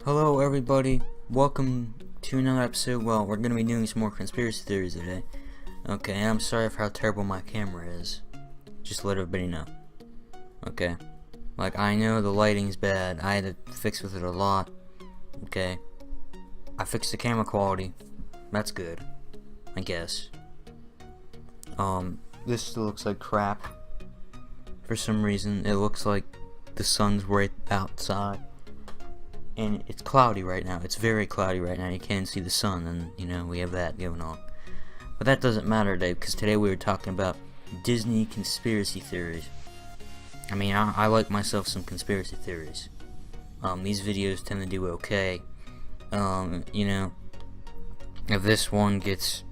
Hello everybody, welcome to another episode. Well, we're going to be doing some more conspiracy theories today. Okay, I'm sorry for how terrible my camera is. Just let everybody know. Okay, like I know the lighting's bad, I had to fix with it a lot. Okay, I fixed the camera quality, that's good, I guess. This still looks like crap. For some reason, it looks like the sun's right outside. And it's cloudy right now. It's very cloudy right now. You can't see the sun, and we have that going on. But that doesn't matter today, because today we were talking about Disney conspiracy theories. I mean, I like myself some conspiracy theories. These videos tend to do okay. If this one gets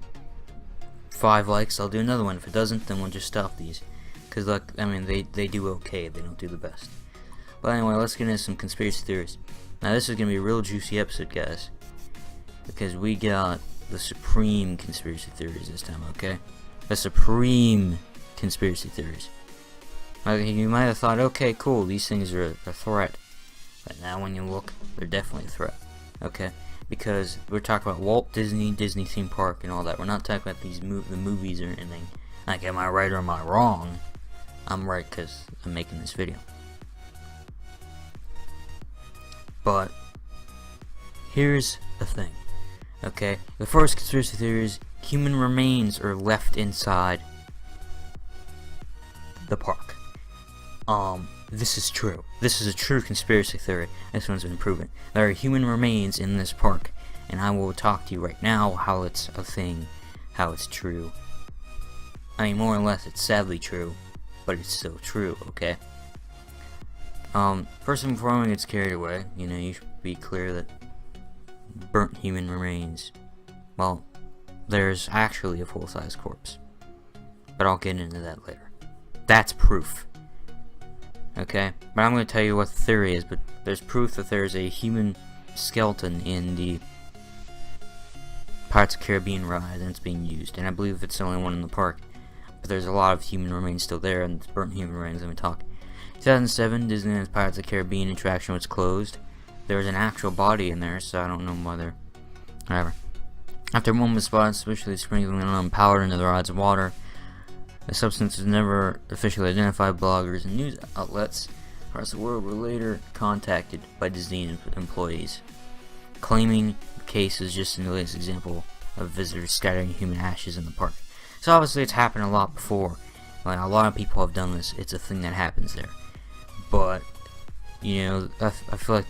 5 likes, I'll do another one. If it doesn't, then we'll just stop these. Because, they do okay. They don't do the best. But anyway, let's get into some conspiracy theories. Now this is going to be a real juicy episode, guys, because we got the supreme conspiracy theories this time, okay? The supreme conspiracy theories. You might have thought, okay, cool, these things are a threat. But now when you look, they're definitely a threat, okay? Because we're talking about Walt Disney, Disney theme park, and all that. We're not talking about the movies or anything. Like, am I right or am I wrong? I'm right because I'm making this video. But here's the thing, okay? The first conspiracy theory is human remains are left inside the park. This is true. This is a true conspiracy theory. This one's been proven. There are human remains in this park, and I will talk to you right now how it's a thing, how it's true. I mean, more or less, it's sadly true, but it's still true, okay? First and foremost, it's carried away. You should be clear that burnt human remains, well, there's actually a full-size corpse. But I'll get into that later. That's proof. Okay? But I'm going to tell you what the theory is, but there's proof that there's a human skeleton in the Pirates of the Caribbean ride, and it's being used. And I believe it's the only one in the park. But there's a lot of human remains still there, and it's burnt human remains. Let me talk. 2007, Disneyland's Pirates of the Caribbean attraction was closed. There was an actual body in there, so I don't know whether. Whatever. After one was spotted, suspiciously sprinkling powder into the ride's water. The substance was never officially identified. Bloggers and news outlets across the world were later contacted by Disney employees, claiming the case is just the latest example of visitors scattering human ashes in the park. So obviously, it's happened a lot before. Like, a lot of people have done this. It's a thing that happens there. But, I feel like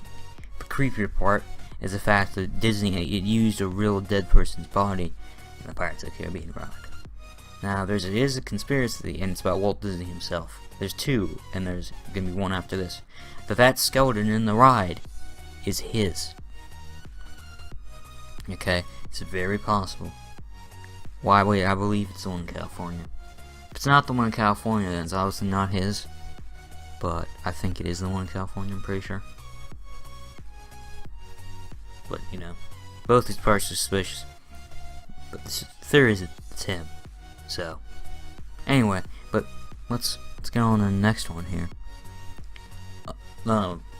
the creepier part is the fact that Disney, it used a real dead person's body in the Pirates of the Caribbean ride. Now, there is a conspiracy, and it's about Walt Disney himself. There's 2, and there's going to be one after this. That skeleton in the ride is his. Okay? It's very possible. Why? Wait, I believe it's the one in California. If it's not the one in California, then it's obviously not his. But I think it is the one in California, I'm pretty sure. But, both these parts are suspicious. But the theory is it's him. So, anyway, but let's get on to the next one here.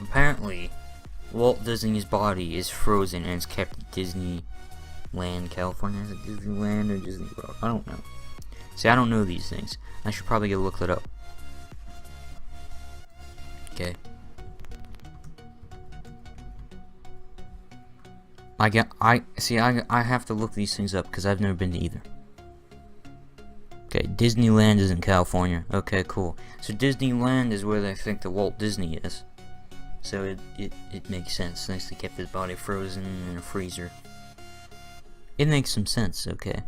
Apparently, Walt Disney's body is frozen and it's kept at Disneyland, California. Is it Disneyland or Disney World? I don't know. See, I don't know these things. I should probably go look that up. Okay. I have to look these things up because I've never been to either. Okay, Disneyland is in California. Okay, cool. So Disneyland is where they think the Walt Disney is. So it makes sense since they kept his body frozen in a freezer. It makes some sense, okay.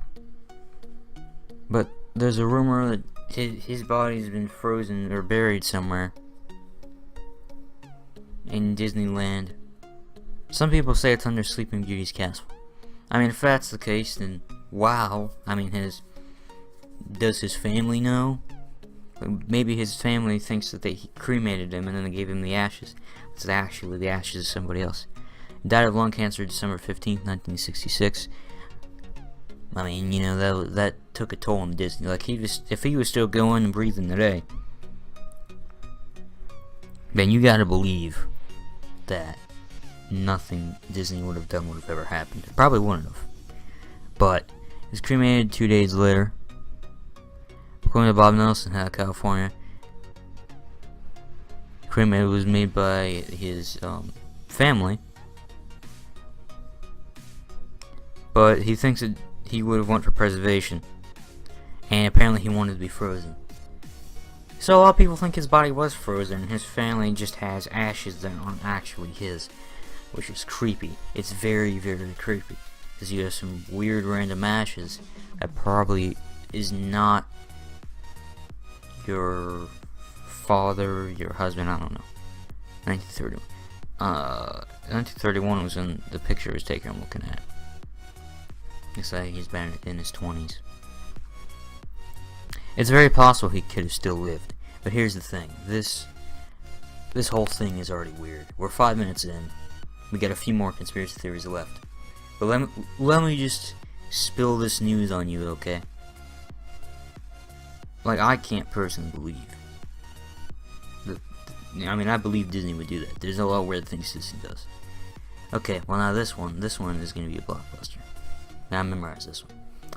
But there's a rumor that his body's been frozen or buried somewhere in Disneyland. Some people say it's under Sleeping Beauty's castle. I mean, if that's the case, then wow. I mean, does his family know? Maybe his family thinks that he cremated him and then they gave him the ashes. It's actually the ashes of somebody else. He died of lung cancer December 15th, 1966. I mean, that took a toll on Disney. Like, if he was still going and breathing today, then you gotta believe that nothing Disney would have done would have ever happened. It probably wouldn't have. But it was cremated 2 days later. According to Bob Nelson out of California, cremated was made by his family, but he thinks that he would have went for preservation, and apparently he wanted to be frozen. So a lot of people think his body was frozen, and his family just has ashes that aren't actually his, which is creepy. It's very, very creepy, because you have some weird random ashes that probably is not your father, your husband, I don't know. 1931. 1931 was when the picture was taken I'm looking at. Looks like he's been in his 20s. It's very possible he could have still lived. But here's the thing. This whole thing is already weird. We're 5 minutes in. We got a few more conspiracy theories left. But let me just spill this news on you, okay? Like, I can't personally believe. I mean, I believe Disney would do that. There's a lot of weird things Disney does. Okay, well now this one is going to be a blockbuster. Now I memorize this one.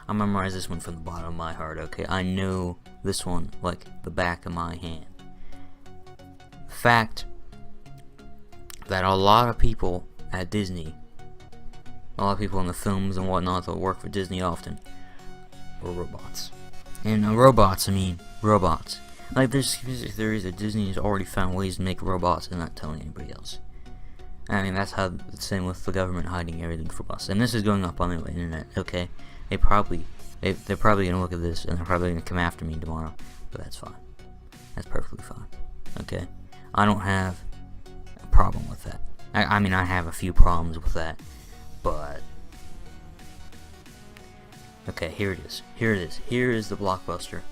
I memorize this one from the bottom of my heart, okay? I know this one like the back of my hand. Fact that a lot of people at Disney, a lot of people in the films and whatnot that work for Disney often, were robots. And robots, I mean robots. Like, there's conspiracy theories that Disney has already found ways to make robots and not telling anybody else. I mean, that's how it's same with the government hiding everything from us. And this is going up on the internet, okay? They're probably gonna look at this and they're probably gonna come after me tomorrow. But that's fine. That's perfectly fine. Okay? I don't have a problem with that. I mean, I have a few problems with that. But okay, here it is. Here it is. Here is the blockbuster.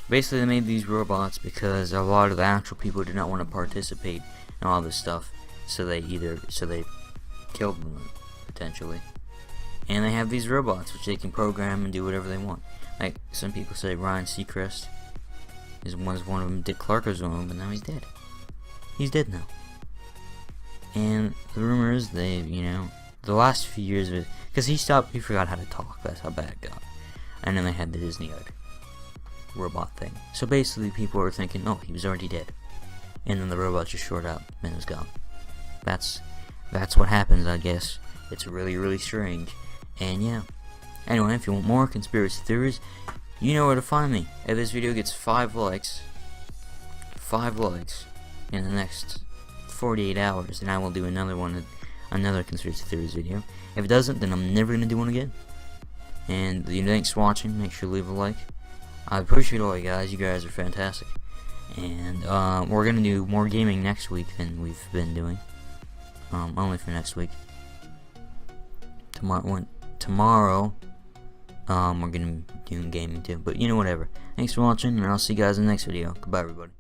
Basically, they made these robots because a lot of the actual people did not want to participate in all this stuff, so they killed them potentially. And they have these robots which they can program and do whatever they want. Like, some people say Ryan Seacrest was one of them. Dick Clark was one of them, but now he's dead. He's dead now. And the rumor is the last few years of it, because he forgot how to talk. That's how bad it got. And then they had the Disney robot thing. So basically, people were thinking, oh, he was already dead. And then the robot just short out and was gone. That's what happens, I guess. It's really, really strange. And yeah. Anyway, if you want more conspiracy theories, you know where to find me. If this video gets 5 likes in the next 48 hours, then I will do another conspiracy theories video. If it doesn't, then I'm never gonna do one again. And thanks for watching. Make sure to leave a like. I appreciate all you guys. You guys are fantastic. And we're gonna do more gaming next week than we've been doing. Only for next week. Tomorrow, we're gonna be doing gaming too. But whatever. Thanks for watching, and I'll see you guys in the next video. Goodbye, everybody.